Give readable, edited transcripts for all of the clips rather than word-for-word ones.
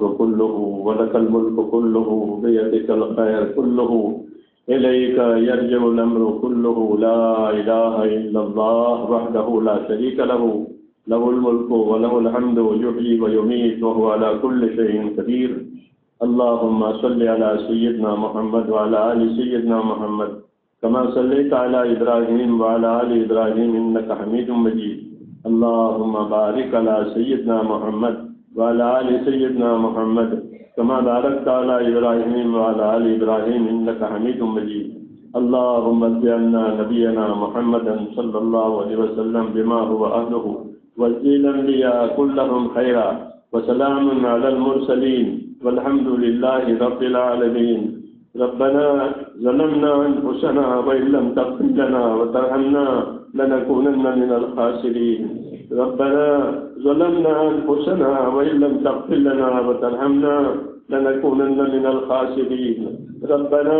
كله ولك الملك كله بيدك الخير كله إليك يرجع الأمر كله لا إله إلا الله وحده لا شريك له له الملك وله الحمد يحيي ويميت وهو على كل شيء قدير اللهم صل على سيدنا محمد وعلى آل سيدنا محمد كما صليت على إبراهيم وعلى آل إبراهيم إنك حميد مجيد اللهم بارك على سيدنا محمد وعلى آل سيدنا محمد كما باركت على إبراهيم وعلى آل إبراهيم إنك حميد مجيد اللهم اجعلنا نبينا محمدا صلى الله عليه وسلم بما هو أهله واجزي الأنبياء كلهم خيرا وسلام على المرسلين والحمد لله رب العالمين ربنا ظلمنا أنفسنا وإن لم تغفر لنا وترحمنا لنكونن من الخاسرين ربنا ظلمنا أنفسنا وإن لم تغفر لنا وترحمنا لنكونن من الخاسرين ربنا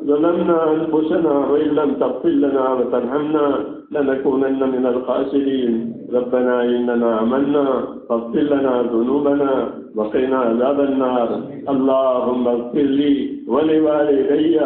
ظلمنا أنفسنا وإن لم تغفر لنا وترحمنا لنكونن من الخاسرين ربنا إننا آمنا فاغفر لنا ذنوبنا وقنا عذاب النار اللهم اغفر لي ولوالدي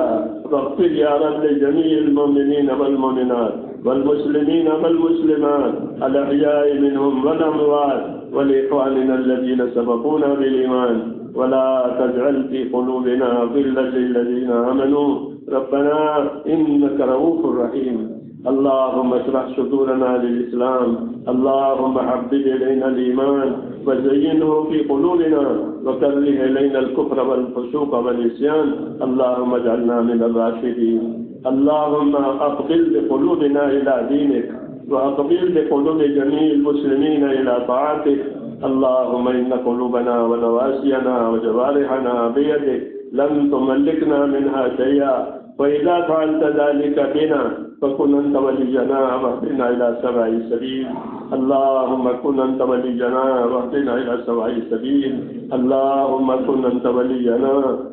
واغفر يا رب لجميع المؤمنين والمؤمنات والمسلمين والمسلمات الأحياء منهم والأموات ولإخواننا الذين سبقونا بالإيمان ولا تجعل في قلوبنا غلا للذين آمنوا ربنا إنك رؤوف رحيم اللهم اشرح صدورنا للإسلام اللهم حبب إلينا الإيمان وزينه في قلوبنا وكره إلينا الكفر والفسوق والعصيان اللهم اجعلنا من الراشدين اللهم أقبل بقلوبنا إلى دينك وأقبل بقلوب جميع المسلمين إلى طاعتك اللهم إن قلوبنا ونواسينا وجوارحنا بيدك لم تملكنا منها شيئا وإذا فعلت ذلك بنا فكن أنت ولينا واهدنا إلى سواء السبيل اللهم كن أنت ولينا واهدنا إلى سواء السبيل اللهم كن أنت ولينا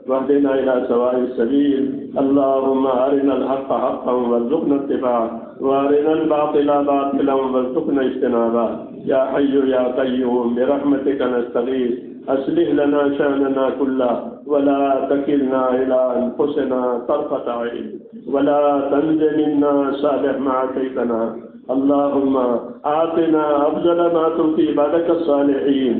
واهدنا إلى سواء السبيل اللهم أرنا الحق حقا وارزقنا اتباعه وأرنا الباطل باطلا وارزقنا اجتنابه يا حي يا قيوم برحمتك نستغيث أصلح لنا شأننا كله ولا تكلنا إلى أنفسنا طرفة عين ولا تنزل منا صالح ما أعطيتنا اللهم آتنا أفضل ما تؤتي عبادك الصالحين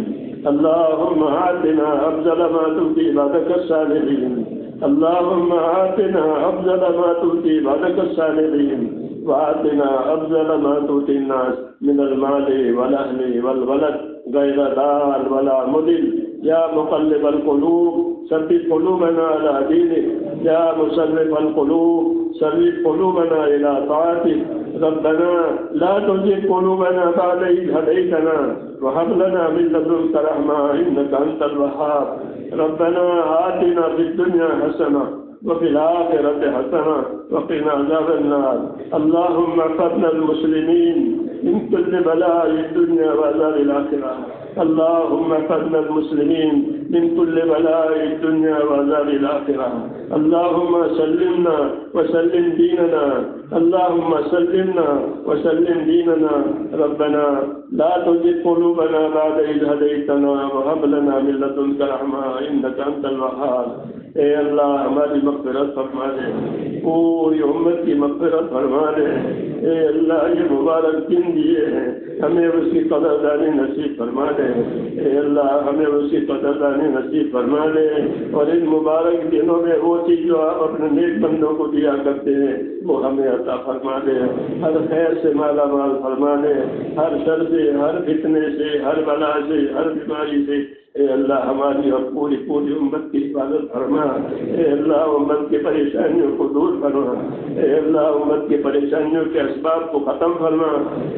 اللهم آتنا أفضل ما تؤتي عبادك الصالحين اللهم آتنا أفضل ما تؤتي عبادك الصالحين وآتنا أفضل ما تؤتي الناس من المال والأهل والولد غير ضال ولا مضل يا مقلب القلوب ثبت قلوبنا على دينك يا مصرف القلوب صرف قلوبنا إلى طاعتك ربنا لا تزغ قلوبنا بعد إذ هديتنا وهب لنا من لدنك رحمة إنك أنت الوهاب ربنا آتنا في الدنيا حسنة وفي الآخرة حسنة وقنا عذاب النار اللهم احفظنا المسلمين من كل بلاء الدنيا وعذاب الآخرة اللهم احفظنا المسلمين من كل بلاء الدنيا وعذاب الآخرة اللهم سلمنا وسلم ديننا اللهم سلمنا وسلم ديننا ربنا لا تزغ قلوبنا بعد إذ هديتنا وهب لنا من لدنك رحمة إنك أنت الوهاب اے اللہ ہماری مغفرت فرما دے پوری امت کی مغفرت فرما دے اے اللہ یہ مبارک دن دیے ہیں ہمیں اس کی قدردانی نصیب فرما دے اے اللہ ہمیں اس کی قدردانی نصیب فرما دے اور ان مبارک دنوں میں وہ چیز جو آپ اپنے نیک بندوں کو دیا کرتے ہیں وہ ہمیں عطا فرما دے ہر خیر سے مالا مال فرما دے ہر شر سے ہر فتنے سے ہر بلا سے ہر بیماری سے اے اللہ ہماری اور پوری امت کی حفاظت فرما اے اللہ امت کی پریشانیوں کو دور فرما اے اللہ امت کی پریشانیوں کے اسباب کو ختم فرما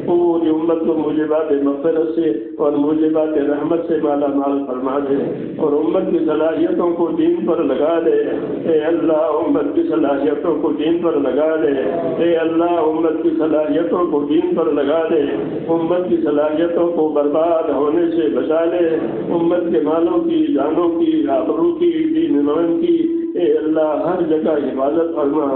پوری امت کو موجبات مغفرت سے اور موجبات رحمت سے مالا مال فرما دے اور امت کی صلاحیتوں کو دین پر لگا دے اے اللہ امت کی صلاحیتوں کو دین پر لگا دے اے اللہ امت کی صلاحیتوں کو دین پر لگا دے امت کی صلاحیتوں کو برباد ہونے سے بچا لے امت کے مالوں کی جانوں کی آبرو کی دین ایمان کی اے اللہ ہر جگہ حفاظت فرما،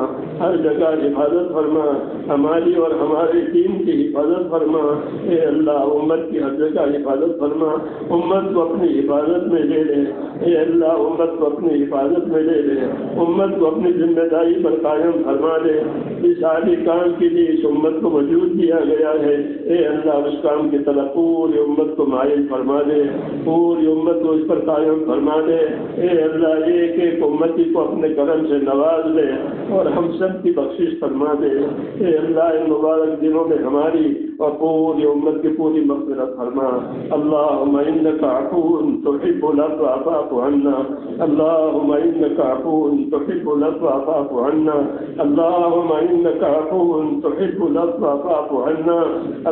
ہر جگہ حفاظت فرما، ہماری اور ہمارے دین کی حفاظت فرما، اے اللہ امت کی ہر جگہ حفاظت فرما، امت کو اپنی حفاظت میں لے لے، اے اللہ امت کو اپنی حفاظت میں لے لے، امت کو اپنی ذمہ داری پر قائم فرما دے۔ اس عالی کام کے لیے اس امت کو وجود دیا گیا ہے، اے اللہ اس کام کی طرف پوری امت کو مائل فرما دے، پوری امت کو اس پر قائم فرما دے، اے اللہ ایک ایک امتی کو اپنے کرم سے نواز لے اور ہم سب کی بخشش فرما دے، اے اللہ ان مبارک دنوں میں ہماری اور پوری امت کی پوری مغفرت فرما۔ اللہم انک عفو تحب العفو فاعف عنا، اللہم انک عفو تحب العفو فاعف عنا، اللہم انک عفو تحب العفو فاعف عنا،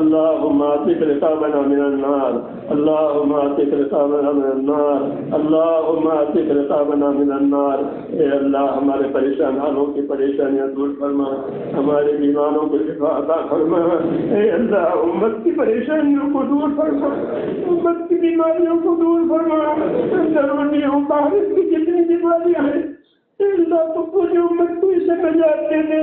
اللہم اعتق رقابنا من النار، اللہم اعتق رقابنا من النار، اللہم اعتق رقابنا من النار۔ اے اللہ ہمارے پریشان حالوں کی پریشانیاں دور فرما، ہمارے بیماروں کو شفا عطا فرما، اے اللہ امت کی پریشانیوں کو دور فرما، امت کی بیماریوں کو دور فرما، ضروریوں باہر کی جتنی بیماریاں ہیں اے اللہ تو پوری امت کو اسے نجات دے دے،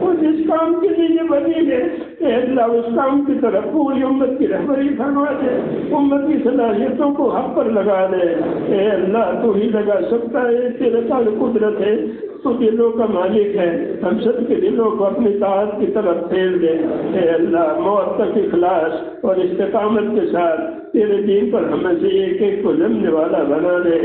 اور جس کام کے لیے یہ بنی ہے اے اللہ اس کام کی طرف پوری امت کی رہبری فرما دے، امت کی صلاحیتوں کو حق پر لگا دے، اے اللہ تو ہی لگا سکتا ہے، تیرے پاس قدرت ہے، تو دلوں کا مالک ہے، ہم سب کے دلوں کو اپنی طاعت کی طرف پھیر دے، اے اللہ موت تک اخلاص اور استقامت کے ساتھ تیرے دین پر ہمیں سے ایک ایک کو جمنے والا بنا دے،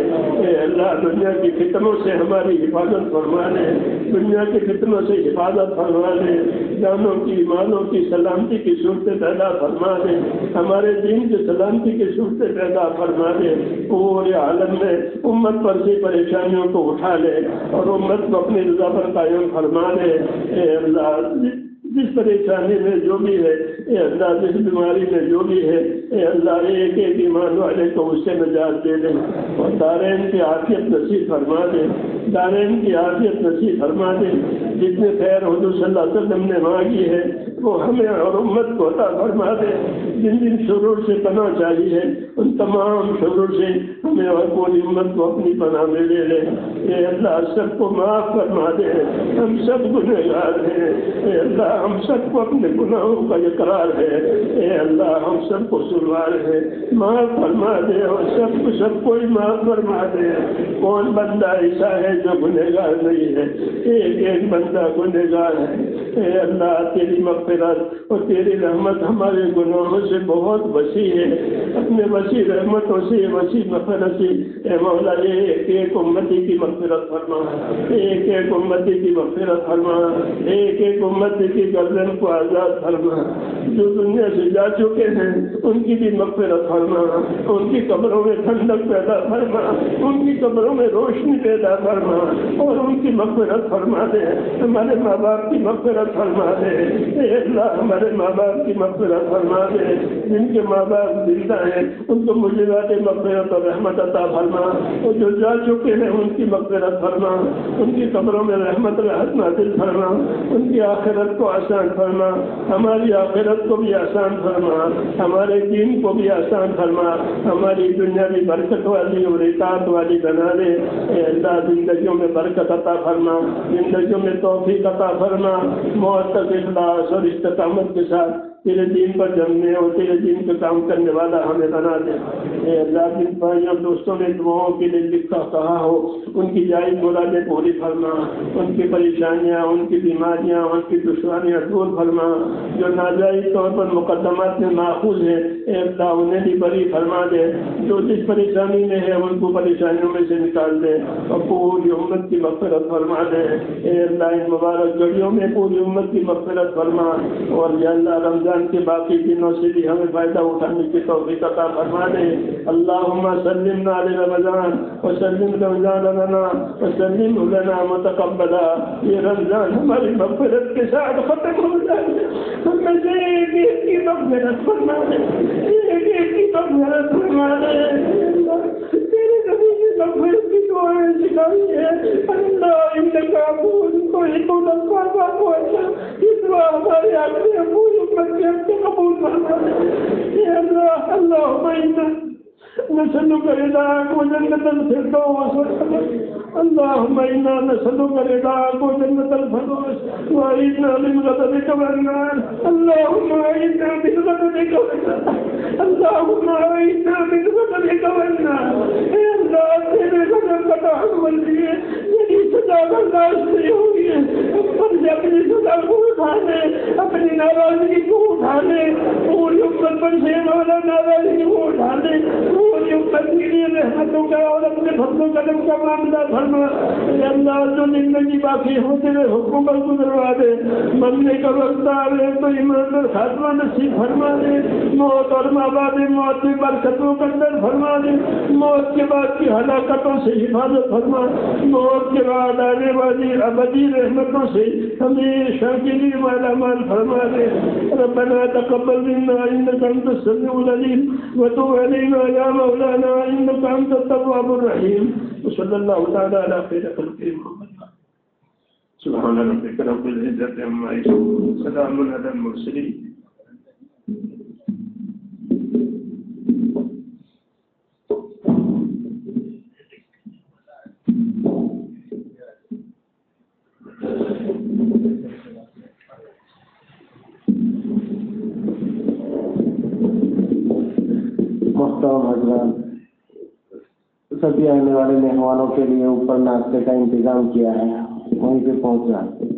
اے اللہ دنیا کی فتنوں سے ہماری حفاظت فرما دے، دنیا کی فتنوں سے حفاظت فرما دے، جانوں کی مالوں کی سلامتی کی صورتیں پیدا فرما دے، ہمارے دین کی سلامتی کی صورتیں پیدا فرما دے، پورے عالم میں امت پر سے پریشانیوں کو اٹھا لے اور امت کو اپنی رضا پر قائم فرما دے، اے اللہ جس پریشانی میں جو بھی ہے اے اللہ جس بیماری میں جو بھی ہے اے اللہ ایک ایک ایمان والے کو اس سے نجات دے دے اور دارین کی عافیت نصیب فرما دے، دارین کی عافیت نصیب فرما دے، جتنے خیر حضور صلی اللہ علیہ وسلم نے مانگی ہے وہ ہمیں اور امت کو عطا فرما دے، جن جن شرور سے پناہ چاہیے ان تمام شرور سے ہمیں اور پوری امت کو اپنی پناہ میں لے لے، اے اللہ سب کو معاف فرما دے، ہم سب گنہگار ہیں، اے اللہ ہم سب کو اپنے گناہوں کا اقرار ہے، اے اللہ ہم سب کو سنوار ہے، معاف فرما دے اور سب کو ہی معاف فرما دے۔ کون بندہ ایسا ہے جو گنہگار نہیں ہے؟ ایک ایک بندہ گنہگار ہے، اے اللہ تیری مغفرت اور تیری رحمت ہمارے گناہوں سے بہت وسیع ہے، اپنے وسیع رحمتوں سے وسیع مغفرت سے اے مولا ایک ایک امتی کی مغفرت فرما، ایک ایک امتی کی مغفرت فرما، ایک ایک امتی کی گردن کو آزاد فرما، جو دنیا سے جا چکے ہیں ان کی بھی مغفرت فرما، ان کی قبروں میں ٹھنڈک پیدا فرما، ان کی قبروں میں روشنی پیدا فرما اور ان کی مغفرت فرما دے، ہمارے ماں باپ کی مغفرت فرما دے، اے اللہ ہمارے ماں باپ کی مغفرت فرما دے، جن کے ماں باپ زندہ ہیں ان کو موجبات مغفرت اور رحمت عطا فرما، اور جو جا چکے ہیں ان کی مغفرت فرما، ان کی قبروں میں رحمت رحمت نازل فرما، ان کی آخرت کو آسان فرما، ہماری آخرت کو بھی آسان فرما، ہمارے دین کو بھی آسان فرما، ہماری دنیا بھی برکت والی اور اطاعت والی بنا دے، اے اللہ زندگیوں میں برکت عطا فرما، زندگیوں میں توفیق عطا فرما، موت تک اخلاص اور استقامت کے ساتھ تیرے دین پر جمنے اور تیرے دین کے کام کرنے والا ہمیں بنا دے، اے اللہ جن بھائیوں دوستوں نے دعاؤں کے لیے لکھا کہا ہو ان کی جائز مرادیں پوری فرما، ان کی پریشانیاں ان کی بیماریاں ان کی دشواریاں دور فرما، جو ناجائز طور پر مقدمات میں ماخوذ ہیں اے اللہ انہیں بھی بری فرما دے، جو جس پریشانی میں ہے ان کو پریشانیوں میں سے نکال دے اور پوری امت کی مغفرت فرما دے، اے اللہ ان مبارک گھڑیوں میں پوری امت کی مغفرت فرما، اور یا اللہ رمضان کے باقی دنوں سے بھی ہمیں فائدہ اٹھانے کی توفیق عطا فرما دے۔ اللہم سلمنا لرمضان وسلم رمضان لنا وسلم لنا متقبلا، یہ رمضان ہماری مغفرت کے ساتھ ختم ہو جائے، ہمیں سے ایک ایک کی مغفرت فرما دے، ایک ایک کی مغفرت فرما دے، تیرے نبی کی مغفرت کی دعائیں سکھائی ہے، اللہ انک عفو تحب العفو فاعف عنا، یہ دعا ہمارے آگے پوری امت کے قبول فرما دے، اے اللہ اللہم نسألك رضاك وجنة الفردوس اللهم إنا نسألك رضاك وجنة الفردوس وأعذنا من غضبك والنار اللهم أعذنا من غضبك والنار اللهم أعذنا من غضبك والنار اے اللہ تیرے غضب کا تحمل لیے یہی سزا برداشت نہیں ہوگی پر سے اپنی سزا کو اٹھانے اپنی ناراضگی کو اٹھانے پوری امت پر سے والا ناراضگی کو اٹھانے پوری امت کے لیے رحمتوں کا اور اپنے فضل و کرم کا معاملہ فرما اے اللہ جو زندگی باقی ہو تیرے حکم پر گزروا دے مرنے کا وقت آ رہے تو ایمان پر خاتمہ نصیب فرما دے موت اور ماں باپ موت میں برکتوں کا اندر فرما دے موت کے بعد کی ہلاکتوں سے حفاظت فرما موت کے بعد آنے والی ابدی رحمتوں سے ہمیشہ کے لیے مالا مال فرما دے ربنا تقبل منا انك انت السميع العليم وتب علينا يا مولانا انك انت التواب الرحيم وصلى الله تعالى على خير خلقه محمد سبحان ربك رب العزة عما يصفون سلام على المرسلين محترم حضرات، سبھی آنے والے مہمانوں کے لیے اوپر ناشتے کا انتظام کیا ہے، وہیں پہ پہنچ جاتے